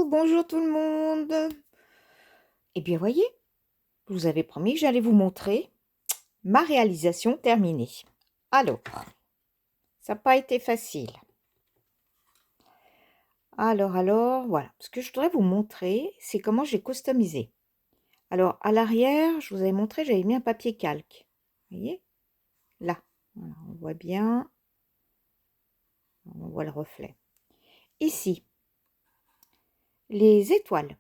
Bonjour tout le monde. Eh bien, voyez, je vous avais promis que j'allais vous montrer ma réalisation terminée. Alors, ça n'a pas été facile. Alors, voilà. Ce que je voudrais vous montrer, c'est comment j'ai customisé. Alors, à l'arrière, je vous avais montré, j'avais mis un papier calque. Vous voyez? Là. Voilà, on voit bien. On voit le reflet. Ici, les étoiles.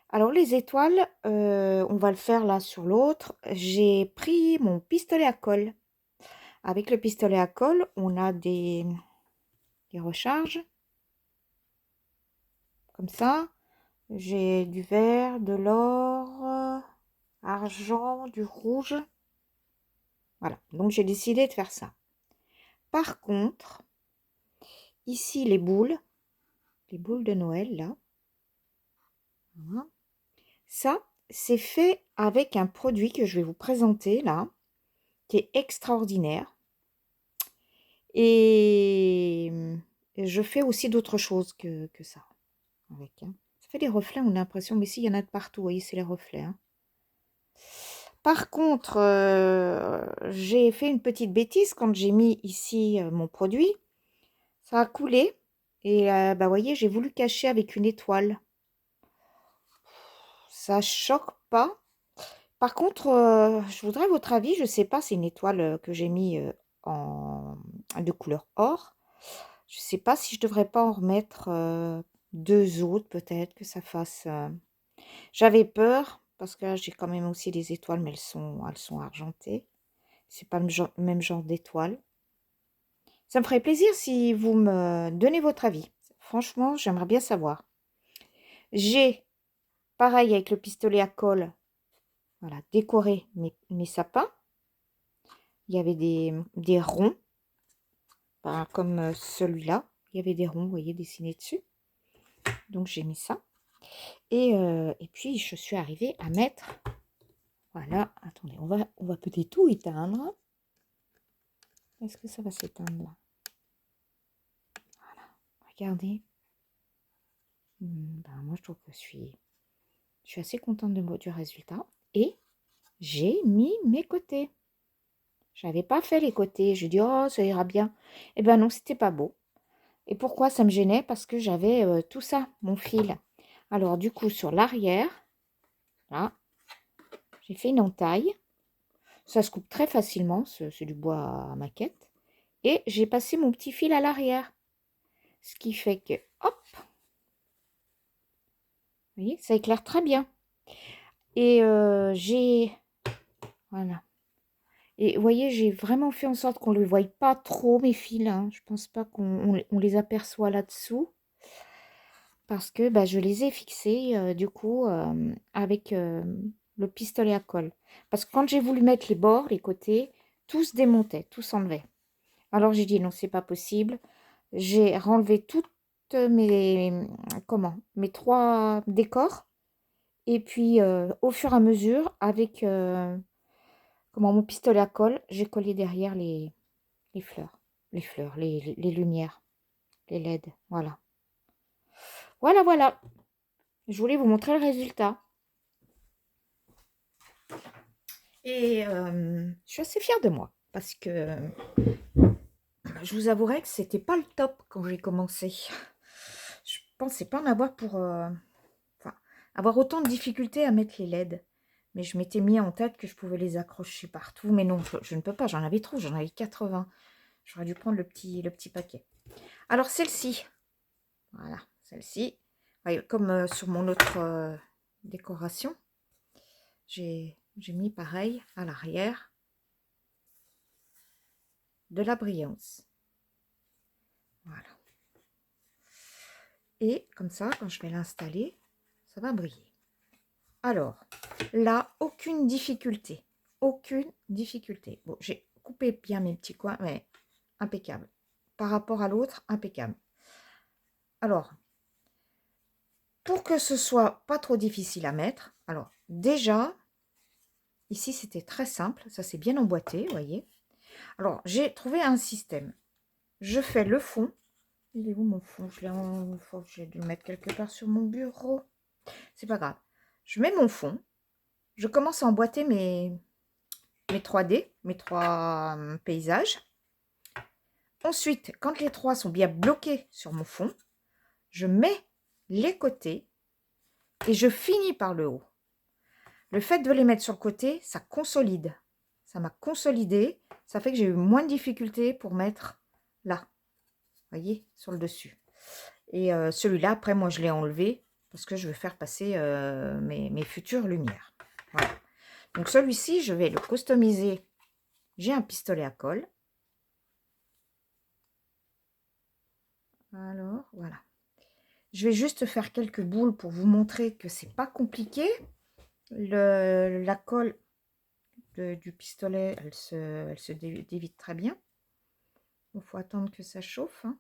Alors, les étoiles, on va le faire là sur l'autre. J'ai pris mon pistolet à colle. Avec le pistolet à colle, on a des recharges, comme ça. J'ai du vert, de l'or, argent, du rouge. Voilà, donc j'ai décidé de faire ça. Par contre, ici les boules de Noël, là, voilà. Ça, c'est fait avec un produit que je vais vous présenter, là, qui est extraordinaire. Et je fais aussi d'autres choses que ça, avec, hein. Ça fait des reflets, on a l'impression, mais si, il y en a de partout, vous voyez, c'est les reflets, hein. Par contre, j'ai fait une petite bêtise quand j'ai mis ici, mon produit. Ça a coulé et bah, voyez, j'ai voulu cacher avec une étoile. Ça choque pas. Par contre, je voudrais votre avis, je sais pas, c'est une étoile, que j'ai mis, en de couleur or. Je sais pas si je devrais pas en remettre, 2 autres peut-être que ça fasse, j'avais peur parce que là, j'ai quand même aussi des étoiles, mais elles sont argentées. C'est pas le même genre d'étoile. Ça me ferait plaisir si vous me donnez votre avis. Franchement, j'aimerais bien savoir. J'ai, pareil avec le pistolet à colle, voilà, décoré mes sapins. Il y avait des ronds, pas comme celui-là. Il y avait des ronds, vous voyez, dessinés dessus. Donc j'ai mis ça. Et puis je suis arrivée à mettre, voilà, attendez, on va peut-être tout éteindre. Est-ce que ça va s'éteindre là? Voilà, regardez. Ben, moi je trouve que je suis assez contente du résultat. Et j'ai mis mes côtés. J'avais pas fait les côtés. J'ai dit, oh, ça ira bien. Eh ben non, c'était pas beau. Et pourquoi ça me gênait? Parce que j'avais tout ça, mon fil. Alors, du coup, sur l'arrière, là, j'ai fait une entaille. Ça se coupe très facilement. C'est du bois à maquette. Et j'ai passé mon petit fil à l'arrière. Ce qui fait que, hop, vous voyez, ça éclaire très bien. Et voilà. Et vous voyez, j'ai vraiment fait en sorte qu'on ne les voie pas trop, mes fils, hein. Je pense pas qu'on les aperçoit là-dessous. Parce que bah, je les ai fixés, du coup, avec le pistolet à colle. Parce que quand j'ai voulu mettre les bords, les côtés, tout se démontait, tout s'enlevait. Alors j'ai dit non, c'est pas possible. J'ai renlevé toutes mes 3 décors. Et puis, au fur et à mesure, avec mon pistolet à colle, j'ai collé derrière les fleurs, les lumières, les LED, voilà. Voilà, voilà. Je voulais vous montrer le résultat. Et je suis assez fière de moi parce que je vous avouerai que c'était pas le top quand j'ai commencé. Je pensais pas en avoir enfin, avoir autant de difficultés à mettre les LED. Mais je m'étais mis en tête que je pouvais les accrocher partout. Mais non, je ne peux pas, j'en avais trop, j'en avais 80. J'aurais dû prendre le petit paquet. Alors celle-ci, voilà, celle-ci, comme sur mon autre décoration, j'ai mis pareil à l'arrière de la brillance. Voilà. Et comme ça, quand je vais l'installer, ça va briller. Alors, là, aucune difficulté. Aucune difficulté. Bon, j'ai coupé bien mes petits coins, mais impeccable. Par rapport à l'autre, impeccable. Alors, pour que ce soit pas trop difficile à mettre, alors déjà, ici c'était très simple, ça c'est bien emboîté, vous voyez. Alors, j'ai trouvé un système. Je fais le fond Il est où mon fond? J'ai dû le mettre quelque part sur mon bureau. C'est pas grave. Je mets mon fond. Je commence à emboîter mes 3D, mes 3 paysages. Ensuite, quand les 3 sont bien bloqués sur mon fond, je mets les côtés et je finis par le haut. Le fait de les mettre sur le côté, ça consolide. Ça m'a consolidé. Ça fait que j'ai eu moins de difficultés pour mettre là. Vous voyez, sur le dessus. Et celui-là, après, moi, je l'ai enlevé parce que je veux faire passer mes futures lumières. Voilà. Donc, celui-ci, je vais le customiser. J'ai un pistolet à colle. Alors, voilà. Je vais juste faire quelques boules pour vous montrer que c'est pas compliqué. La colle du pistolet, elle se dévite très bien. Il faut attendre que ça chauffe. Hein.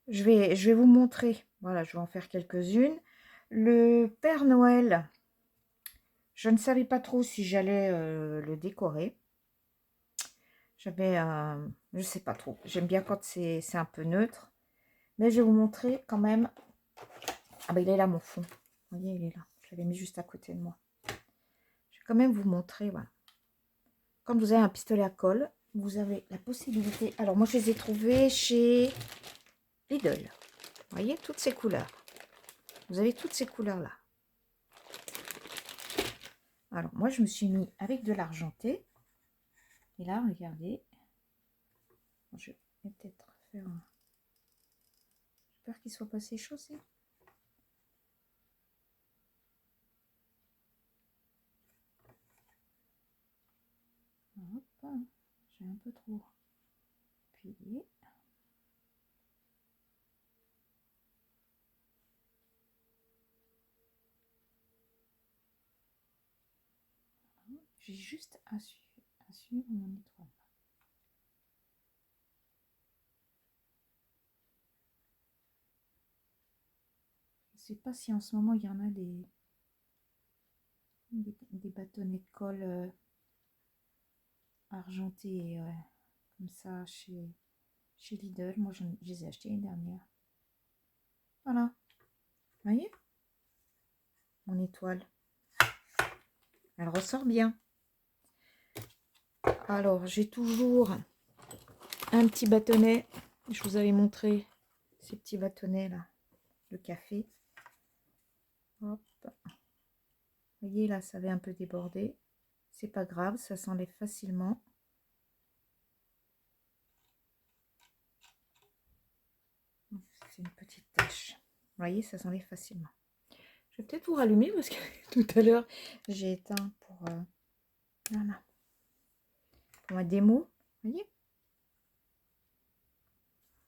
Je vais vous montrer. Voilà, je vais en faire quelques-unes. Le Père Noël, je ne savais pas trop si j'allais le décorer. Je sais pas trop. J'aime bien quand c'est un peu neutre. Mais je vais vous montrer quand même. Ah ben il est là mon fond. Vous voyez, il est là. Je l'avais mis juste à côté de moi. Je vais quand même vous montrer. Voilà. Quand vous avez un pistolet à colle, vous avez la possibilité. Alors moi je les ai trouvés chez Lidl. Vous voyez toutes ces couleurs. Vous avez toutes ces couleurs là. Alors moi je me suis mis avec de l'argenté. Et là regardez. Je vais peut-être faire un... J'espère qu'il ne soit pas séché aussi. Hop, j'ai un peu trop appuyé. J'ai juste à suivre mon étoile. Je ne sais pas si en ce moment il y en a des bâtonnets de colle argentés comme ça chez Lidl. Moi je les ai achetés l'année dernière. Voilà. Vous voyez mon étoile. Elle ressort bien. Alors j'ai toujours un petit bâtonnet. Je vous avais montré ces petits bâtonnets là. Le café. Hop. Vous voyez là, ça avait un peu débordé. C'est pas grave, ça s'enlève facilement. C'est une petite tache. Vous voyez, ça s'enlève facilement. Je vais peut-être vous rallumer parce que tout à l'heure, j'ai éteint pour, voilà, pour ma démo. Vous voyez,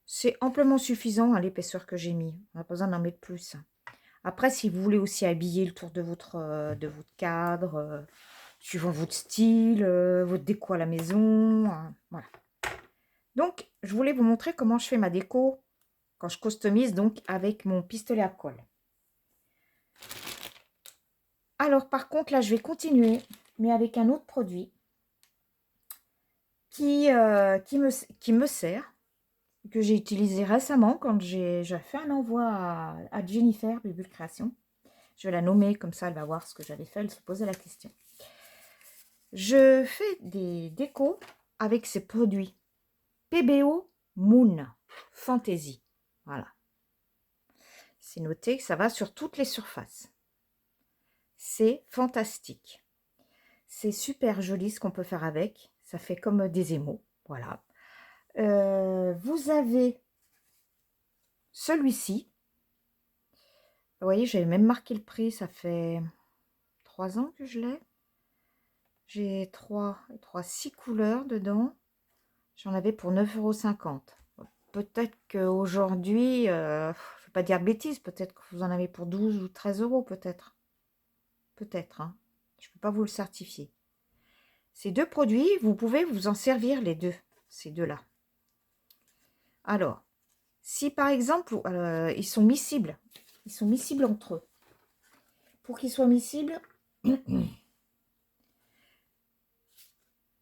c'est amplement suffisant à l'épaisseur que j'ai mis. On n'a pas besoin d'en mettre plus. Après, si vous voulez aussi habiller le tour de votre cadre, suivant votre style, votre déco à la maison, voilà. Donc, je voulais vous montrer comment je fais ma déco quand je customise donc avec mon pistolet à colle. Alors, par contre, là, je vais continuer, mais avec un autre produit qui me sert, que j'ai utilisé récemment quand j'ai fait un envoi à Jennifer, Bulle Création. Je vais la nommer, comme ça, elle va voir ce que j'avais fait, elle se posait la question. Je fais des décos avec ces produits. PBO Moon Fantasy. Voilà. C'est noté que ça va sur toutes les surfaces. C'est fantastique. C'est super joli ce qu'on peut faire avec. Ça fait comme des émaux. Voilà. Vous avez celui-ci. Vous voyez, j'avais même marqué le prix. Ça fait 3 ans que je l'ai. J'ai 6 couleurs dedans. J'en avais pour 9,50 €. Peut-être qu'aujourd'hui, je ne vais pas dire de bêtises, peut-être que vous en avez pour 12 ou 13 € peut-être. Peut-être, hein. Je ne peux pas vous le certifier. Ces deux produits, vous pouvez vous en servir les deux, ces deux-là. Alors, si par exemple, ils sont miscibles entre eux. Pour qu'ils soient miscibles,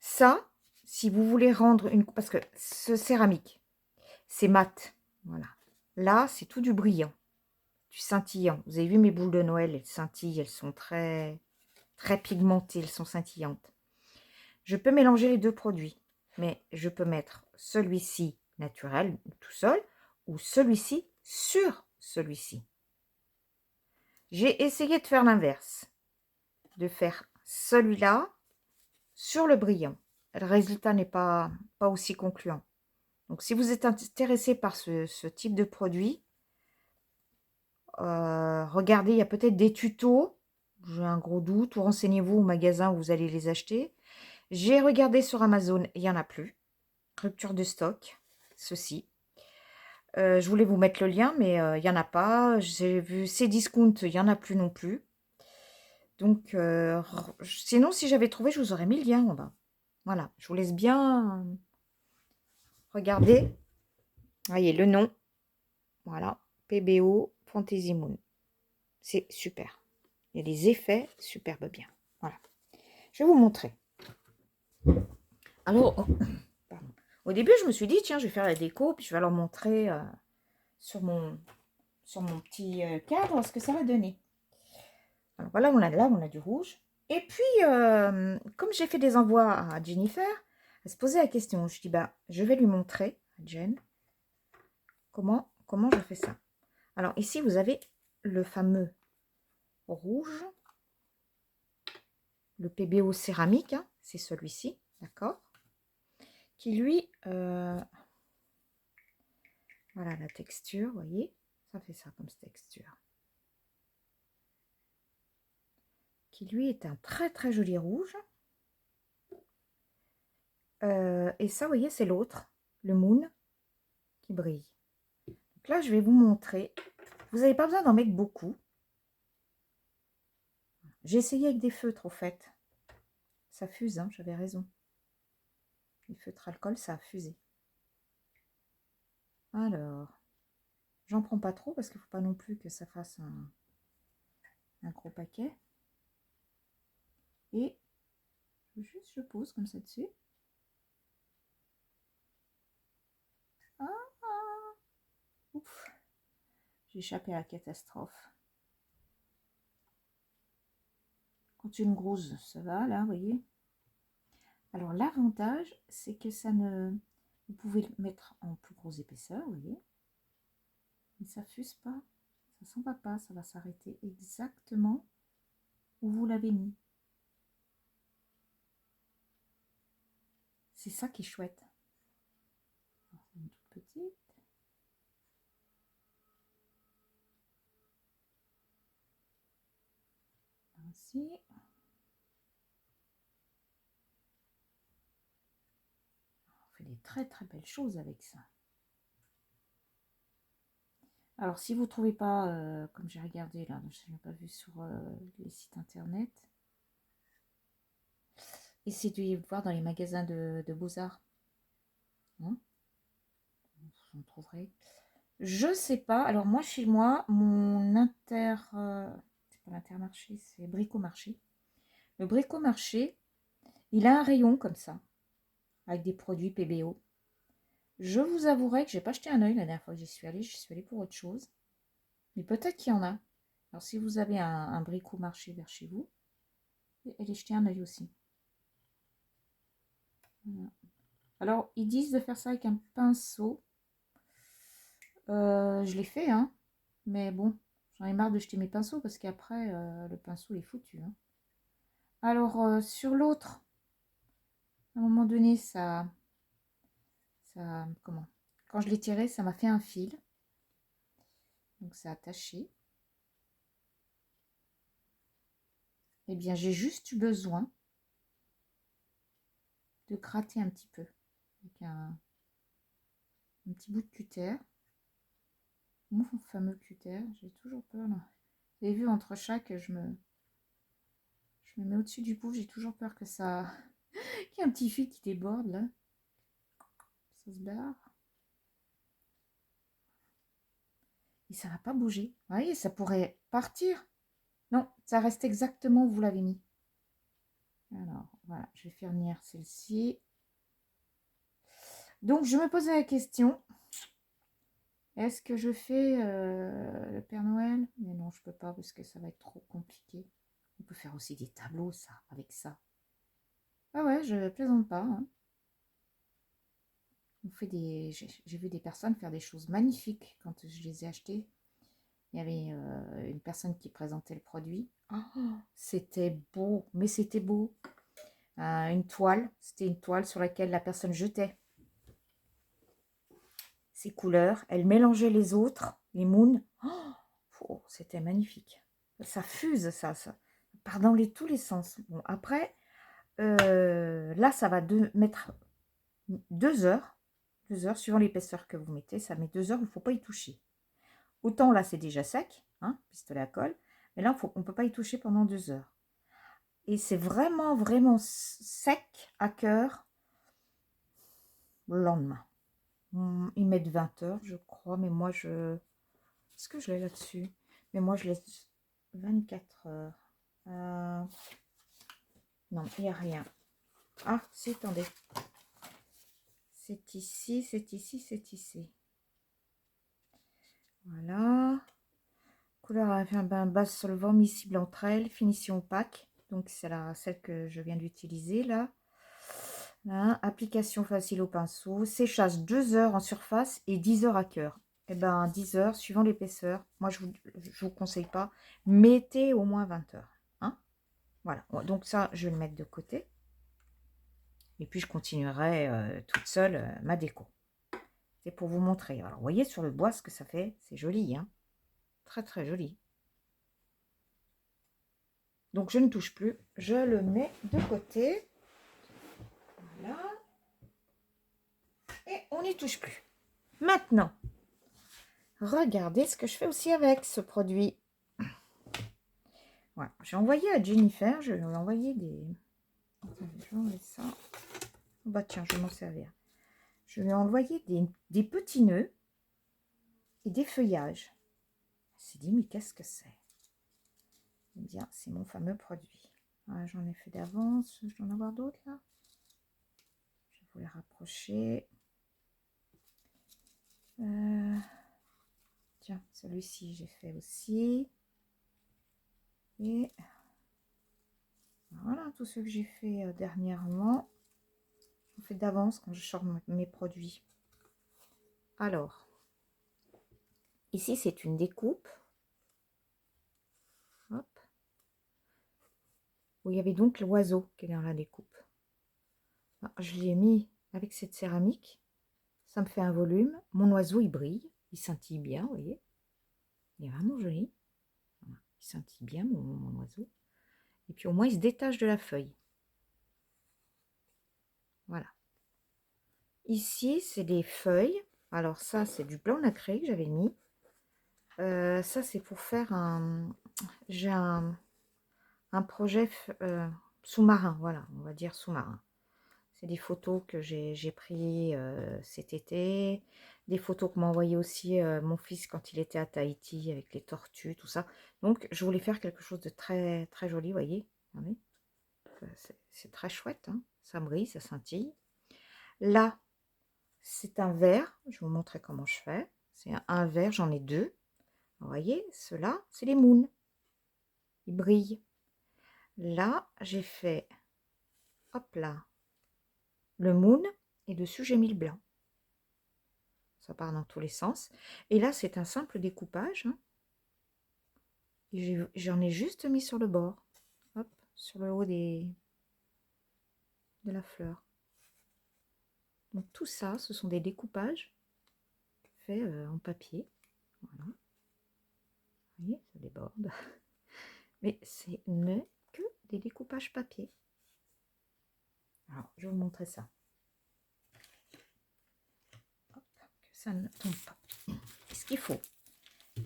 ça, si vous voulez rendre une... Parce que ce céramique, c'est mat. Voilà. Là, c'est tout du brillant, du scintillant. Vous avez vu mes boules de Noël, elles scintillent, elles sont très, très pigmentées, elles sont scintillantes. Je peux mélanger les deux produits, mais je peux mettre celui-ci naturel, tout seul, ou celui-ci sur celui-ci. J'ai essayé de faire l'inverse, de faire celui-là sur le brillant. Le résultat n'est pas aussi concluant. Donc, si vous êtes intéressé par ce type de produit, regardez, il y a peut-être des tutos. J'ai un gros doute. Ou renseignez-vous au magasin où vous allez les acheter. J'ai regardé sur Amazon, il n'y en a plus. Rupture de stock, ceci. Je voulais vous mettre le lien, mais il n'y en a pas. J'ai vu Cdiscount, il n'y en a plus non plus. Donc, sinon, si j'avais trouvé, je vous aurais mis le lien en bas. Voilà, je vous laisse bien regarder. Voyez le nom. Voilà, PBO Fantasy Moon. C'est super. Il y a des effets superbes bien. Voilà. Je vais vous montrer. Alors, pardon. Au début, je me suis dit, tiens, je vais faire la déco, puis je vais leur montrer sur mon petit cadre ce que ça va donner. Alors voilà, là, on a du rouge. Et puis, comme j'ai fait des envois à Jennifer, elle se posait la question. Je dis, bah, je vais lui montrer à Jen comment je fais ça. Alors ici, vous avez le fameux rouge, le PBO céramique, hein, c'est celui-ci, d'accord, qui lui, voilà la texture, vous voyez, ça fait ça comme texture, qui lui est un très très joli rouge. Et ça, vous voyez, c'est l'autre, le Moon, qui brille. Donc là, je vais vous montrer. Vous n'avez pas besoin d'en mettre beaucoup. J'ai essayé avec des feutres, au fait. Ça fuse, hein, j'avais raison. Les feutres alcool, ça a fusé. Alors, j'en prends pas trop parce qu'il ne faut pas non plus que ça fasse un gros paquet. Et juste, je pose comme ça dessus. Ah, ouf, j'ai échappé à la catastrophe. Quand une grosse, ça va, là, vous voyez. Alors, l'avantage, c'est que ça ne... Vous pouvez le mettre en plus grosse épaisseur, vous voyez. Mais ça fuse pas, ça s'en va pas, ça va s'arrêter exactement où vous l'avez mis. C'est ça qui est chouette. Une toute petite. Ainsi. On fait des très très belles choses avec ça. Alors si vous ne trouvez pas, comme j'ai regardé là, je n'ai pas vu sur les sites internet, essayez de voir dans les magasins de Beaux-Arts. Hein, vous en trouverez. Je sais pas. Alors moi, chez moi, mon c'est pas l'Intermarché, c'est Bricomarché. Le Bricomarché, il a un rayon comme ça, avec des produits PBO. Je vous avouerai que j'ai pas jeté un œil la dernière fois que j'y suis allée pour autre chose. Mais peut-être qu'il y en a. Alors si vous avez un Bricomarché vers chez vous, allez jeter un œil aussi. Voilà. Alors, ils disent de faire ça avec un pinceau. Je l'ai fait, hein. Mais bon, j'en ai marre de jeter mes pinceaux parce qu'après, le pinceau est foutu. Hein. Alors, sur l'autre, à un moment donné, comment? Quand je l'ai tiré, ça m'a fait un fil. Donc, ça a attaché. Eh bien, j'ai juste eu besoin de gratter un petit peu avec un petit bout de cutter. Mon fameux cutter, j'ai toujours peur là. Vous avez vu, entre chaque, je me mets au-dessus du pouf, j'ai toujours peur que ça... qu'il y ait un petit fil qui déborde là. Ça se barre. Et ça n'a pas bougé. Vous voyez, ça pourrait partir. Non, ça reste exactement où vous l'avez mis. Alors, voilà, je vais faire venir celle-ci. Donc, je me posais la question, Est-ce que je fais le Père Noël? Mais non, je peux pas parce que ça va être trop compliqué. On peut faire aussi des tableaux, ça, avec ça. Ah ouais, je plaisante pas, hein. On fait des... J'ai vu des personnes faire des choses magnifiques quand je les ai achetées. Il y avait une personne qui présentait le produit. Oh, c'était beau, mais c'était beau. Une toile, c'était une toile sur laquelle la personne jetait ses couleurs. Elle mélangeait les autres, les moons. Oh, c'était magnifique. Ça fuse, ça part dans tous les sens. Bon, après, là, ça va mettre 2 heures. 2 heures, suivant l'épaisseur que vous mettez. Ça met 2 heures, il ne faut pas y toucher. Autant là, c'est déjà sec, hein, pistolet à colle. Mais là, on ne peut pas y toucher pendant 2 heures. Et c'est vraiment, vraiment sec à cœur le lendemain. Ils mettent 20 heures, je crois, mais moi, est-ce que je l'ai là-dessus? Mais moi, je laisse 24 heures. Non, il n'y a rien. Ah, si, attendez. C'est ici, c'est ici, c'est ici. Voilà. Couleur à un bain base solvant, miscible entre elles, finition opaque. Donc, c'est celle que je viens d'utiliser là. Là. Application facile au pinceau. Séchage 2 heures en surface et 10 heures à cœur. Et ben 10 heures, suivant l'épaisseur. Moi, je vous conseille pas. Mettez au moins 20 heures. Hein, voilà. Donc, ça, je vais le mettre de côté. Et puis, je continuerai toute seule ma déco. C'est pour vous montrer. Alors, vous voyez sur le bois ce que ça fait. C'est joli, hein. Très, très joli. Donc, je ne touche plus. Je le mets de côté. Voilà. Et on n'y touche plus. Maintenant, regardez ce que je fais aussi avec ce produit. Voilà. J'ai envoyé à Jennifer. Je lui ai envoyé des... Attendez, je vais enlever ça. Bah tiens, je vais m'en servir. Je lui ai envoyé des petits nœuds et des feuillages. Elle s'est dit, mais qu'est-ce que c'est? Eh bien, c'est mon fameux produit. Ah, j'en ai fait d'avance. Je dois en avoir d'autres là. Je vais vous les rapprocher. Tiens, celui-ci, j'ai fait aussi. Et voilà, tous ceux que j'ai fait dernièrement. On fait d'avance quand je sors mes produits. Alors, ici, c'est une découpe. Hop. Où il y avait donc l'oiseau qui est dans la découpe. Alors, je l'ai mis avec cette céramique. Ça me fait un volume. Mon oiseau, il brille. Il scintille bien, vous voyez. Il est vraiment joli. Voilà. Il scintille bien, mon oiseau. Et puis au moins, il se détache de la feuille. Voilà. Ici, c'est des feuilles. Alors ça, c'est du blanc nacré que j'avais mis. Ça, c'est pour faire un... J'ai un projet sous-marin, voilà, on va dire sous-marin. C'est des photos que j'ai pris cet été, des photos que m'a envoyé aussi mon fils quand il était à Tahiti avec les tortues, tout ça. Donc, je voulais faire quelque chose de très, très joli, vous voyez. C'est très chouette, hein, ça brille, ça scintille. Là, c'est un verre, je vais vous montrer comment je fais. C'est un verre, j'en ai deux. Vous voyez, ceux-là, c'est les moons. Ils brillent. Là, j'ai fait, hop là, le moon, et dessus, j'ai mis le blanc. Ça part dans tous les sens. Et là, c'est un simple découpage. Hein. J'en ai juste mis sur le bord. Hop, sur le haut de la fleur. Donc tout ça, ce sont des découpages faits en papier. Voilà. Vous voyez, ça déborde. Mais ce n'est que des découpages papier. Alors, je vais vous montrer ça. Hop, que ça ne tombe pas. Ce qu'il faut,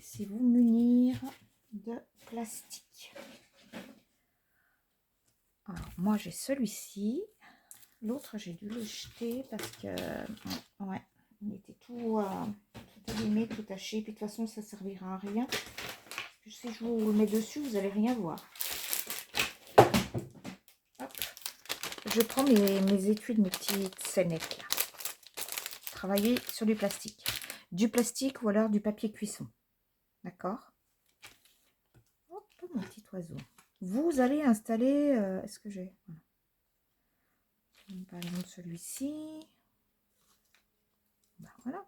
c'est vous munir de plastique. Alors, moi, j'ai celui-ci. L'autre, j'ai dû le jeter parce que, ouais, il était tout abîmé, tout taché. Puis de toute façon, ça ne servira à rien. Si je vous le mets dessus, vous n'allez rien voir. Hop. Je prends mes étuis de mes petites scénettes là. Travailler sur du plastique. du plastique ou alors du papier cuisson. D'accord? Hop, mon petit oiseau. Vous allez installer... est-ce que j'ai... Voilà. Par exemple, celui-ci. Bah, voilà.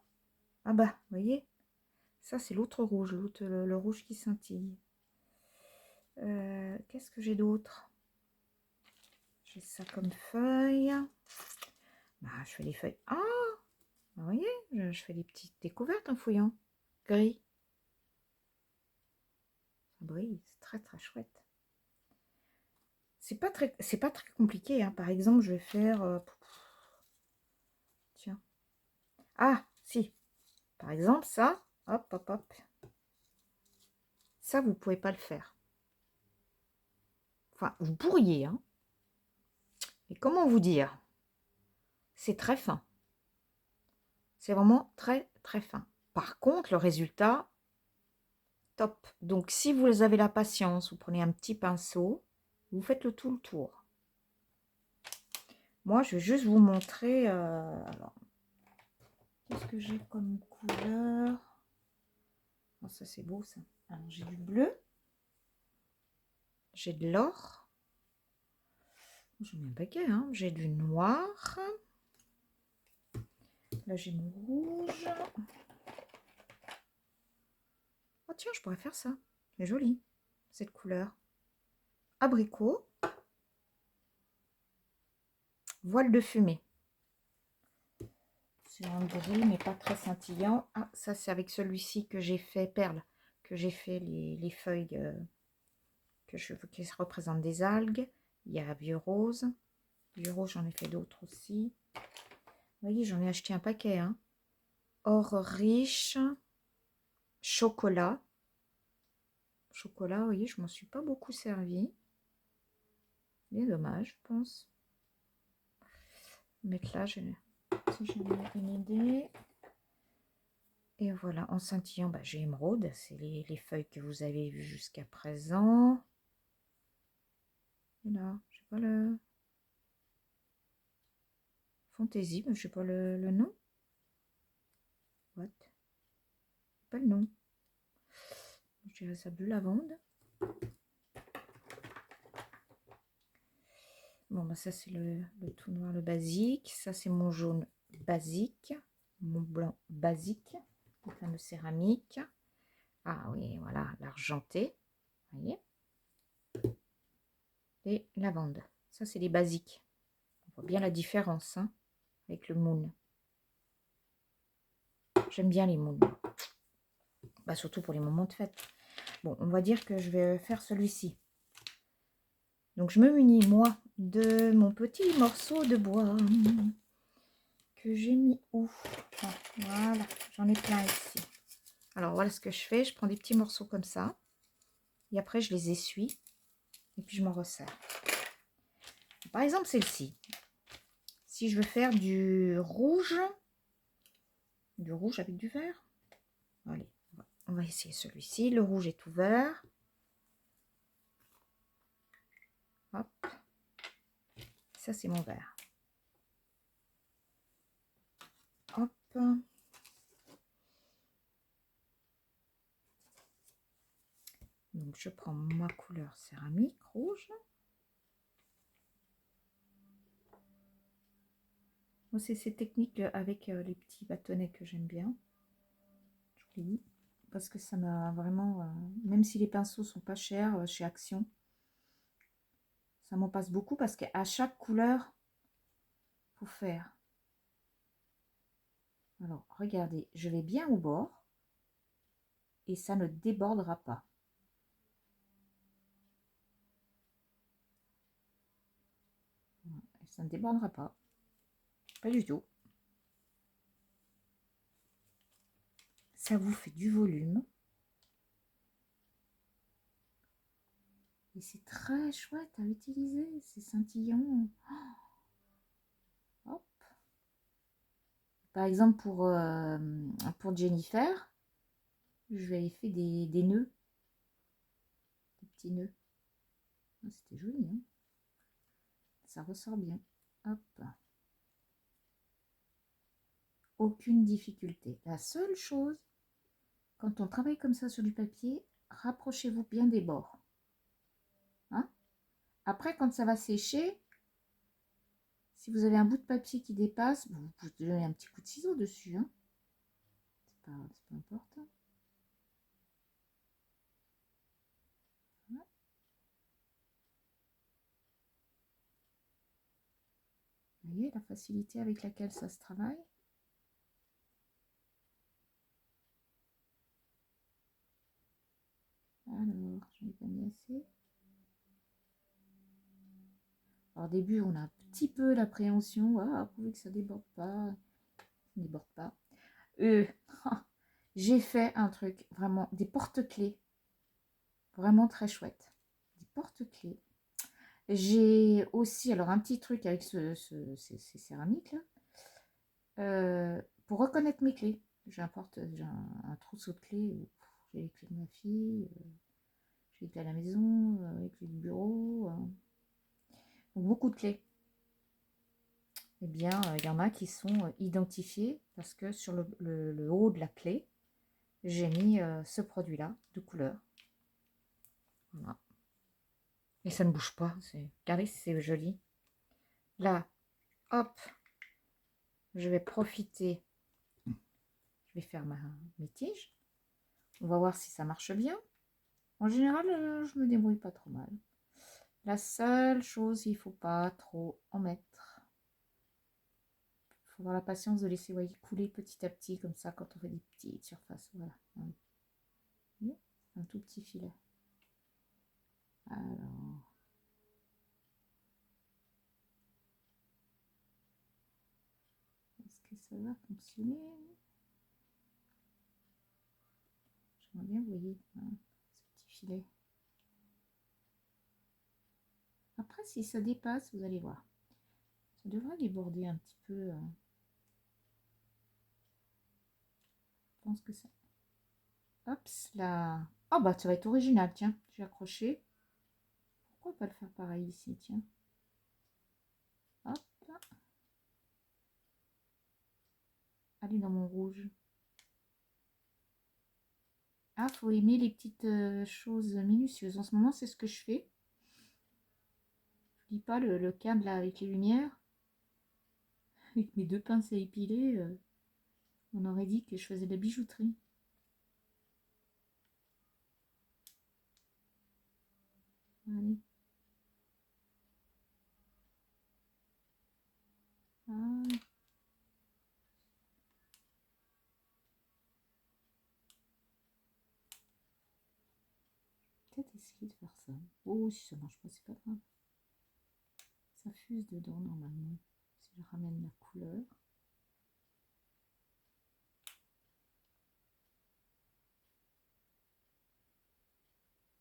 Ah bah, vous voyez, ça c'est l'autre rouge, l'autre, le rouge qui scintille. Qu'est-ce que j'ai d'autre? J'ai ça comme feuille. Bah, je fais les feuilles. Ah, vous voyez, je fais des petites découvertes en fouillant. Gris. Ça brille, c'est très très chouette. C'est pas très compliqué. Hein. Par exemple, je vais faire... tiens. Ah, si. Par exemple, ça. Hop, hop, hop. Ça, vous pouvez pas le faire. Enfin, vous pourriez, hein. Mais comment vous dire? C'est très fin. C'est vraiment très, très fin. Par contre, le résultat, top. Donc, si vous avez la patience, vous prenez un petit pinceau, vous faites le tour. Moi, je vais juste vous montrer... alors, qu'est-ce que j'ai comme couleur? Oh, ça, c'est beau, ça. Alors, j'ai du bleu. J'ai de l'or. J'en ai un paquet, hein. J'ai du noir. Là, j'ai mon rouge. Oh, tiens, je pourrais faire ça. C'est joli, cette couleur. Abricot. Voile de fumée. C'est un gris, mais pas très scintillant. Ah, ça, c'est avec celui-ci que j'ai fait, perle, que j'ai fait les feuilles qui représentent des algues. Il y a vieux rose. Vieux rose, j'en ai fait d'autres aussi. Vous voyez, j'en ai acheté un paquet. Hein. Or riche. Chocolat. Chocolat, vous voyez, je m'en suis pas beaucoup servi. Bien dommage, je pense. Mettre là, si j'ai une idée. Et voilà, en scintillant, bah, j'ai émeraude. C'est les feuilles que vous avez vues jusqu'à présent. Et là, je sais pas le... Fantaisie, mais je sais pas le nom. What? Pas le nom. Je dirais ça bleu lavande. Bon, bah ça c'est le tout noir, le basique. Ça c'est mon jaune basique. Mon blanc basique. Le fameux céramique. Ah oui, voilà, l'argenté. Vous voyez? Et lavande. Ça c'est les basiques. On voit bien la différence hein, avec le moon. J'aime bien les moons. Bah, surtout pour les moments de fête. Bon, on va dire que je vais faire celui-ci. Donc, je me munis, moi, de mon petit morceau de bois que j'ai mis où? Ah, voilà, j'en ai plein ici. Alors, voilà ce que je fais. Je prends des petits morceaux comme ça. Et après, je les essuie. Et puis, je m'en resserre. Par exemple, celle-ci. Si je veux faire du rouge avec du vert. Allez, on va essayer celui-ci. Le rouge est ouvert. Hop. Ça, c'est mon vert. Hop. Donc, je prends ma couleur céramique rouge. Moi, c'est ces techniques avec les petits bâtonnets que j'aime bien. Joli. Parce que ça m'a vraiment... même si les pinceaux sont pas chers chez Action, ça m'en passe beaucoup parce qu'à chaque couleur, faut faire. Alors, regardez, je vais bien au bord et ça ne débordera pas. Ça ne débordera pas. Pas du tout. Ça vous fait du volume. Et c'est très chouette à utiliser. C'est scintillant. Hop. Par exemple, pour Jennifer, je lui avais fait des nœuds. Des petits nœuds. Ah, c'était joli, hein, ça ressort bien. Hop. aucune difficulté. La seule chose, quand on travaille comme ça sur du papier, rapprochez-vous bien des bords. Hein? Après, quand ça va sécher, si vous avez un bout de papier qui dépasse, vous pouvez donner un petit coup de ciseau dessus. Hein? C'est pas important. Vous voyez la facilité avec laquelle ça se travaille? Alors, j'en ai pas mis assez. Alors, au début, on a un petit peu l'appréhension. Ah, prouver que ça déborde pas. Ça ne déborde pas. J'ai fait un truc, vraiment, des porte-clés. Vraiment très chouette. Des porte-clés. J'ai aussi, alors, un petit truc avec ces céramiques là. Pour reconnaître mes clés. J'ai un trousseau de clés où j'ai les clés de ma fille, j'ai les clés à la maison, les clés du bureau. Donc beaucoup de clés. Eh bien, il y en a qui sont identifiées parce que sur le haut de la clé, j'ai mis ce produit-là de couleur. Voilà. Et ça ne bouge pas. Regardez, c'est joli. Là, hop, je vais profiter. Je vais faire mes tiges. On va voir si ça marche bien. En général, je me débrouille pas trop mal. La seule chose, il ne faut pas trop en mettre. Il faut avoir la patience de laisser couler petit à petit, comme ça, quand on fait des petites surfaces. Voilà. Un tout petit filet. Alors. Est-ce que ça va fonctionner? J'aimerais bien, vous voyez, hein, ce petit filet. Après, si ça dépasse, vous allez voir. Ça devrait déborder un petit peu. Je pense que ça. Hop, là. Ah bah, ça va être original, tiens. J'ai accroché. Pourquoi pas le faire pareil ici, tiens. Hop. Allez dans mon rouge. Ah, faut aimer les petites choses minutieuses. En ce moment, c'est ce que je fais. Je dis pas le cadre là avec les lumières. Avec mes deux pinces à épiler, on aurait dit que je faisais de la bijouterie. Allez. Ah. Peut-être essayer de faire ça. Oh, si ça marche pas, c'est pas grave. Ça fuse dedans normalement. Si je ramène la couleur.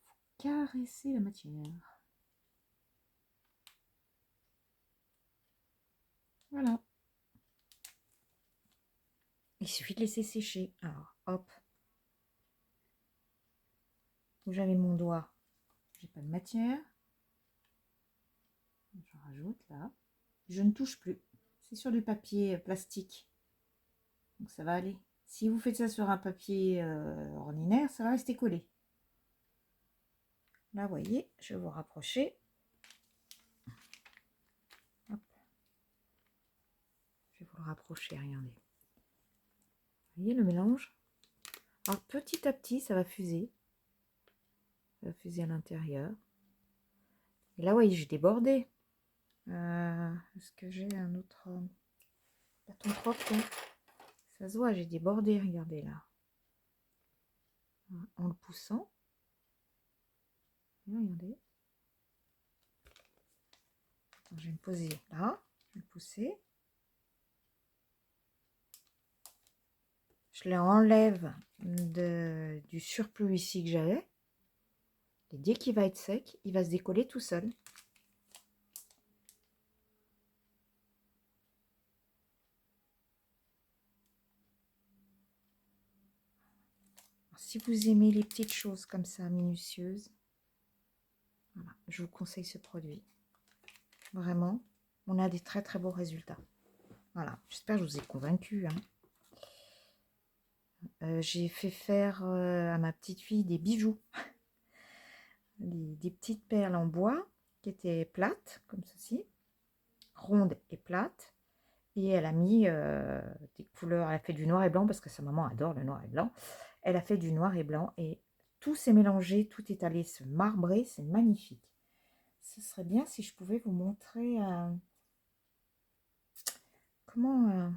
Faut caresser la matière. Voilà. Il suffit de laisser sécher. Alors, hop. Où j'avais mon doigt, j'ai pas de matière. Je rajoute là. Je ne touche plus. C'est sur du papier plastique. Donc ça va aller. Si vous faites ça sur un papier ordinaire, ça va rester collé. Là, vous voyez, je vais vous rapprocher. Hop. Je vais vous le rapprocher, regardez. Vous voyez le mélange? Alors petit à petit, ça va fuser. Ça va fuser à l'intérieur. Et là, vous voyez, j'ai débordé. Est-ce que j'ai un autre bâton propre là? Ça se voit, j'ai débordé, regardez là. En le poussant. Regardez. Attends, je vais me poser là. Je vais le pousser. Je l'enlève du surplus ici que j'avais. Et dès qu'il va être sec, il va se décoller tout seul. Alors, si vous aimez les petites choses comme ça, minutieuses, voilà, je vous conseille ce produit. Vraiment, on a des très très beaux résultats. Voilà, j'espère que je vous ai convaincu. Hein. J'ai fait faire à ma petite fille des bijoux, des petites perles en bois qui étaient plates, comme ceci, rondes et plates. Et elle a mis des couleurs, elle a fait du noir et blanc parce que sa maman adore le noir et blanc. Elle a fait du noir et blanc et tout s'est mélangé, tout est allé se marbrer, c'est magnifique. Ce serait bien si je pouvais vous montrer comment...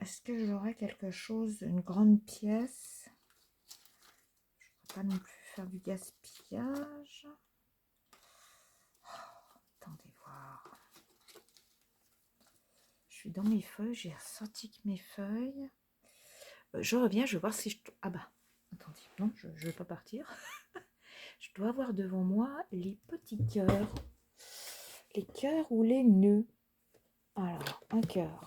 est-ce que j'aurais quelque chose, une grande pièce? Je ne voudrais pas non plus faire du gaspillage. Attendez voir. Je suis dans mes feuilles, j'ai ressorti que mes feuilles. Je reviens, je vais voir si je... Ah bah, attendez, non, je ne vais pas partir. Je dois avoir devant moi les petits cœurs. Les cœurs ou les nœuds. Alors, un cœur.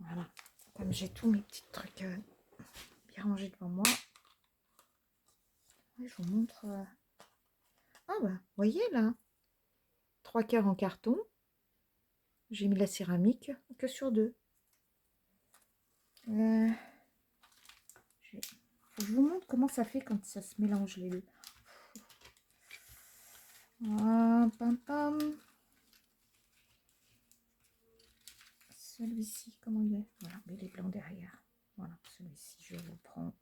Voilà. Comme j'ai tous mes petits trucs bien rangés devant moi. Ouais, je vous montre. Ah bah, vous voyez là. 3 cœurs en carton. J'ai mis la céramique que sur 2. Je vous montre comment ça fait quand ça se mélange les deux. Ah, pam pam. Celui-ci, comment il est? Voilà, mais il est blanc derrière. Voilà, celui-ci, je vous prends.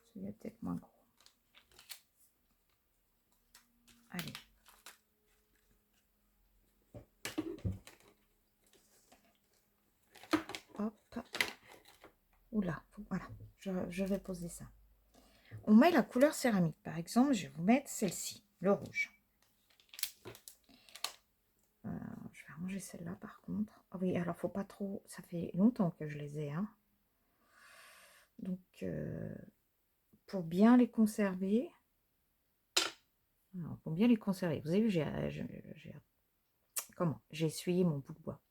Celui-là peut-être moins gros. Allez. Hop. Oula, voilà, je vais poser ça. On met la couleur céramique. Par exemple, je vais vous mettre celle-ci, le rouge. Je vais ranger celle-là par contre. Ah oui, alors faut pas trop... Ça fait longtemps que je les ai. Hein. Donc, pour bien les conserver... Alors, pour bien les conserver, vous avez vu, comment? J'ai essuyé mon bout de bois.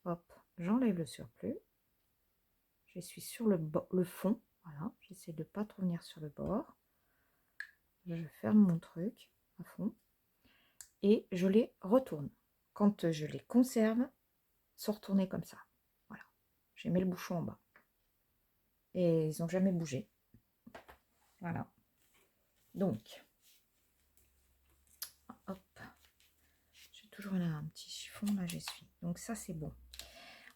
Hop, j'enlève le surplus. J'essuie sur le fond. Voilà, j'essaie de ne pas trop venir sur le bord. Je ferme mon truc à fond. Et je les retourne. Quand je les conserve, sont retournés comme ça. Voilà. J'ai mis le bouchon en bas. Et ils n'ont jamais bougé. Voilà. Donc, hop. J'ai toujours là un petit chiffon, là j'essuie. Donc ça c'est bon.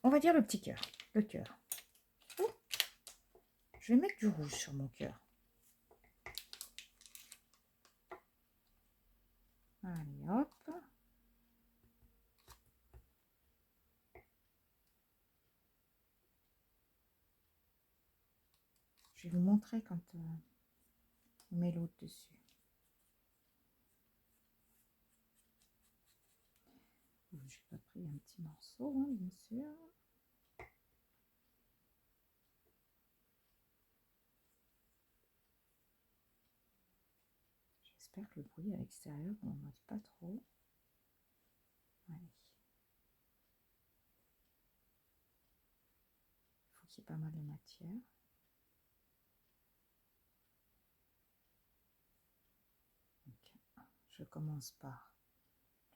On va dire le petit cœur. Le cœur. Oh, je vais mettre du rouge sur mon cœur. Allez, hop. Je vais vous montrer quand on met l'autre dessus. Je n'ai pas pris un petit morceau, hein, bien sûr. J'espère que le bruit à l'extérieur, on n'en entend pas trop. Allez. Il faut qu'il y ait pas mal de matière. Donc, je commence par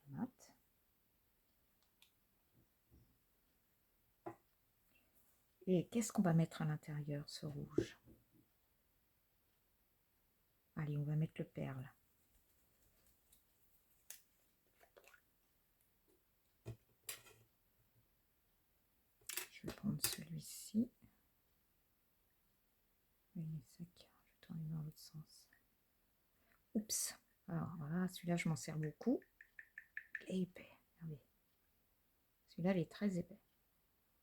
le mat. Et qu'est-ce qu'on va mettre à l'intérieur, ce rouge? Allez, on va mettre le perle. Je vais prendre celui-ci. Oui, je vais tourner dans l'autre sens. Oups. Alors voilà, celui-là, je m'en sers beaucoup. Il est épais. Regardez. Celui-là, il est très épais.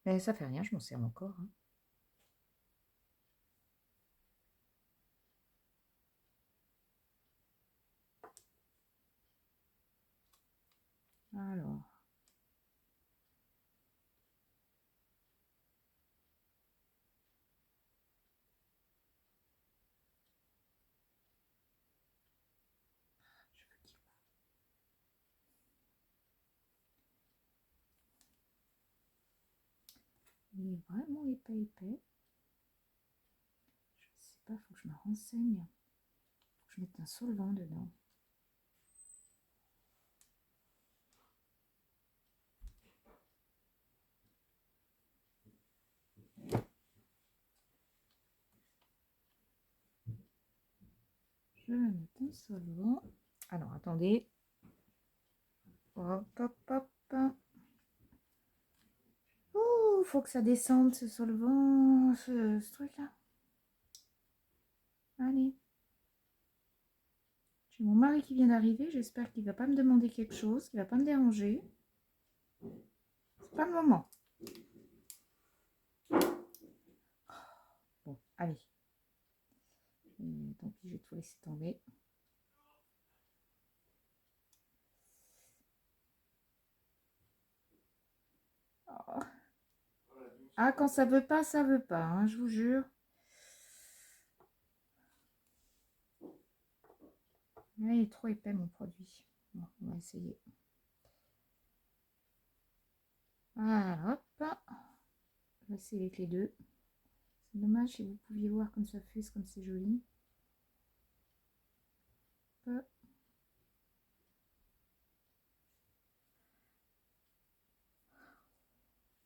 Mais ça fait rien, je m'en sers encore. Hein. Alors. Il est vraiment épais, épais. Je sais pas, il faut que je me renseigne. Il faut que je mette un solvant dedans. Je vais mettre un solvant. Alors, attendez. Hop, hop, hop. Oh, faut que ça descende, ce solvant, ce truc-là. Allez. J'ai mon mari qui vient d'arriver. J'espère qu'il ne va pas me demander quelque chose, qu'il ne va pas me déranger. C'est pas le moment. Bon, allez. Tant pis, je vais tout laisser tomber. Oh. Ah, quand ça veut pas, hein, je vous jure. Là, il est trop épais, mon produit. Bon, on va essayer. Voilà, hop. On va essayer avec les deux. C'est dommage si vous pouviez voir comme ça fait, comme c'est joli. Hop.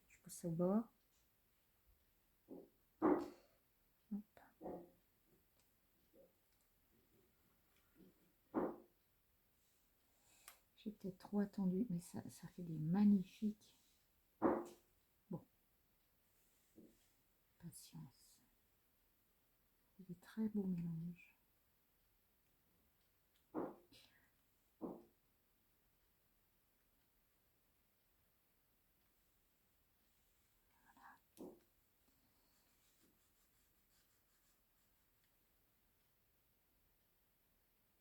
Je passe au bord. J'ai peut-être trop attendu, mais ça fait des magnifiques. Bon. Patience. C'est des très beaux mélanges. Voilà.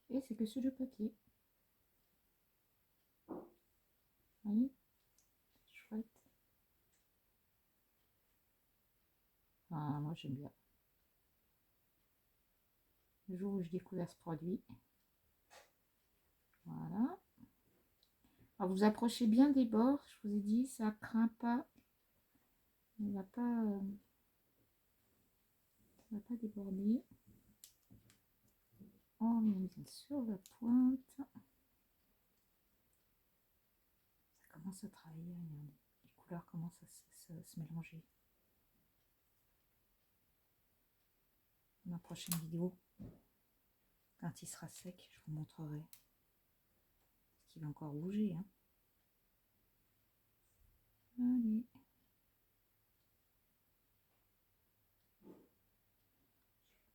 Et c'est que sur le papier. Vous voyez, chouette. Ah, moi j'aime bien. Le jour où j'ai découvert ce produit. Voilà. Alors vous approchez bien des bords, je vous ai dit, ça craint pas. Il va pas, ça va pas déborder. On met bien sur la pointe. Ça commence à travailler, regardez. Les couleurs commencent à se mélanger. Dans ma prochaine vidéo, quand il sera sec, je vous montrerai. Parce qu'il va encore bouger. Hein. Allez.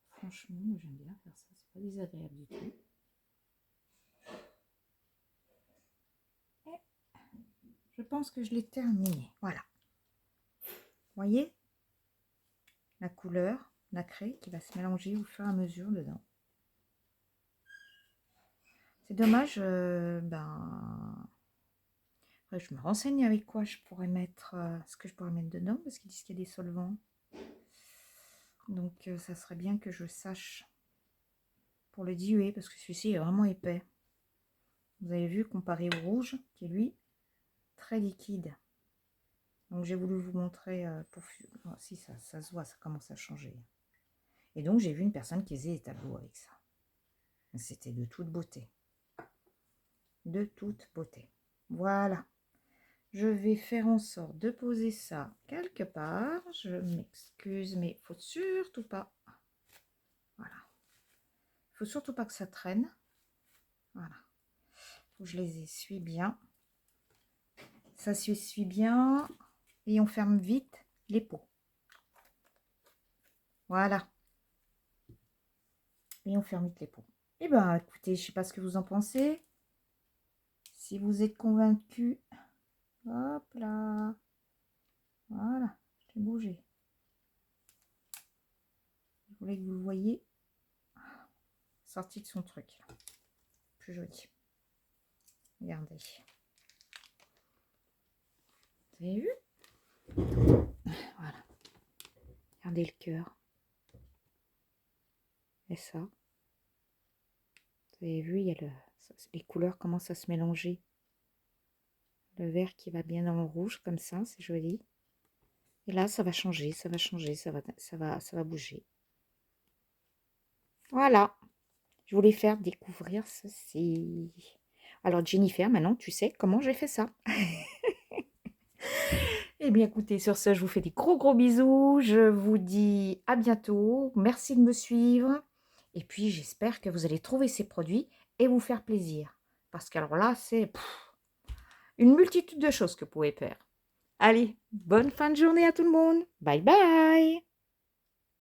Franchement, moi j'aime bien faire ça. C'est pas désagréable du tout. Et je pense que je l'ai terminé. Voilà. Vous voyez la couleur nacrée qui va se mélanger au fur et à mesure dedans. C'est dommage, après, je me renseigne avec quoi je pourrais mettre, ce que je pourrais mettre dedans, parce qu'ils disent qu'il y a des solvants. Donc, ça serait bien que je sache pour le diluer, parce que celui-ci est vraiment épais. Vous avez vu, comparé au rouge, qui est lui, très liquide. Donc, j'ai voulu vous montrer, oh, si ça se voit, ça commence à changer. Et donc, j'ai vu une personne qui faisait des tableaux avec ça. C'était de toute beauté. De toute beauté. Voilà. Je vais faire en sorte de poser ça quelque part. Je m'excuse, mais il faut surtout pas. Voilà. Il faut surtout pas que ça traîne. Voilà. Faut que je les essuie bien. Ça s'essuie bien. Et on ferme vite les pots. Voilà. Et on ferme vite les pots. Et ben, écoutez, je sais pas ce que vous en pensez. Si vous êtes convaincu, hop là. Voilà. Je l'ai bougé. Je voulais que vous voyez sorti de son truc. Plus joli. Regardez. Vous avez vu? Voilà. Regardez le cœur. Et ça. Vous avez vu, il y a les couleurs commencent à se mélanger. Le vert qui va bien dans le rouge, comme ça, c'est joli. Et là, ça va changer, ça va changer, ça va bouger. Voilà. Je voulais faire découvrir ceci. Alors, Jennifer, maintenant, tu sais comment j'ai fait ça. Eh bien, écoutez, sur ce, je vous fais des gros bisous. Je vous dis à bientôt. Merci de me suivre. Et puis, j'espère que vous allez trouver ces produits et vous faire plaisir. Parce qu'alors là, c'est une multitude de choses que vous pouvez faire. Allez, bonne fin de journée à tout le monde. Bye bye.